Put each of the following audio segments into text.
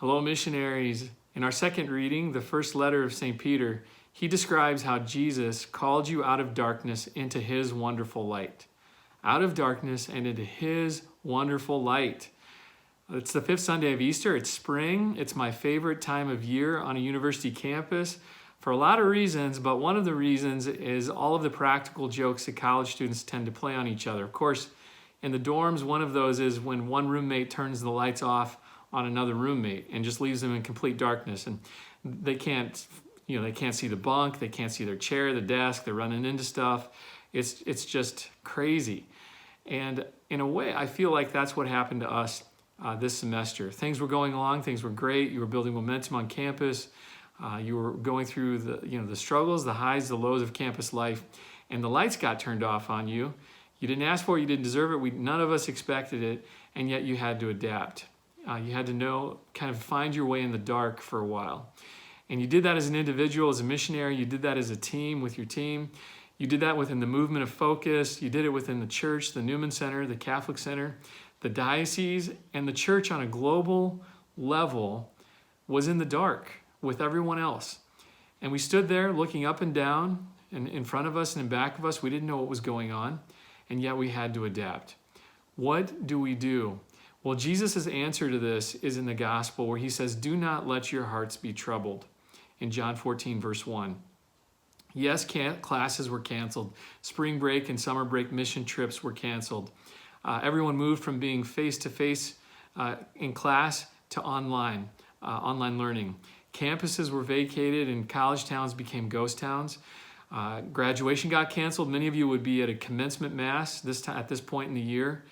Hello, missionaries. In our second reading, the first letter of St. Peter, he describes how Jesus called you out of darkness into his wonderful light. Out of darkness and into his wonderful light. It's the fifth Sunday of Easter. It's spring. It's my favorite time of year on a university campus for a lot of reasons, but one of the reasons is all of the practical jokes that college students tend to play on each other. Of course, in the dorms, one of those is when one roommate turns the lights off on another roommate and just leaves them in complete darkness, and they can't see the bunk, they can't see their chair, the desk, they're running into stuff. It's just crazy. And in a way, I feel like that's what happened to us this semester. Things were going along, things were great. You were building momentum on campus. You were going through the struggles, the highs, the lows of campus life, and the lights got turned off on you. You didn't ask for it, you didn't deserve it. None of us expected it, and yet you had to adapt. You had to kind of find your way in the dark for a while. And you did that as an individual, as a missionary. You did that as a team with your team. You did that within the movement of FOCUS. You did it within the church, the Newman Center, the Catholic Center, the diocese, and the church on a global level was in the dark with everyone else. And we stood there looking up and down, and in front of us and in back of us. We didn't know what was going on, and yet we had to adapt. What do we do? Well, Jesus' answer to this is in the gospel where he says, "Do not let your hearts be troubled," in John 14, verse 1. Yes, classes were canceled. Spring break and summer break mission trips were canceled. Everyone moved from being face-to-face in class to online learning. Campuses were vacated and college towns became ghost towns. Graduation got canceled. Many of you would be at a commencement mass at this point in the year.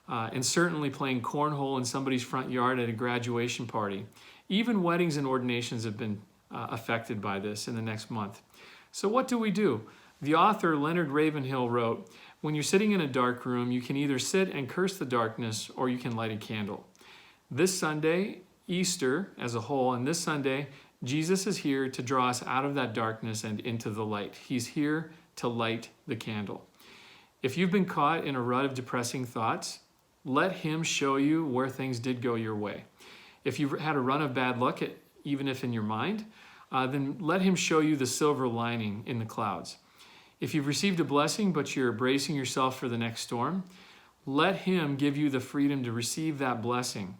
And certainly playing cornhole in somebody's front yard at a graduation party. Even weddings and ordinations have been affected by this in the next month. So what do we do? The author, Leonard Ravenhill, wrote, "When you're sitting in a dark room, you can either sit and curse the darkness or you can light a candle." This Sunday, Easter as a whole, and this Sunday, Jesus is here to draw us out of that darkness and into the light. He's here to light the candle. If you've been caught in a rut of depressing thoughts, let him show you where things did go your way. If you've had a run of bad luck, even if in your mind, then let him show you the silver lining in the clouds. If you've received a blessing, but you're bracing yourself for the next storm, let him give you the freedom to receive that blessing.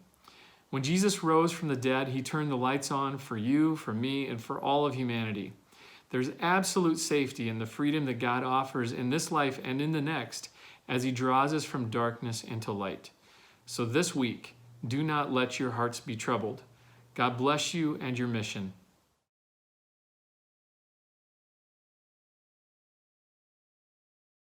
When Jesus rose from the dead, he turned the lights on for you, for me, and for all of humanity. There's absolute safety in the freedom that God offers in this life and in the next, as he draws us from darkness into light. So this week, do not let your hearts be troubled. God bless you and your mission.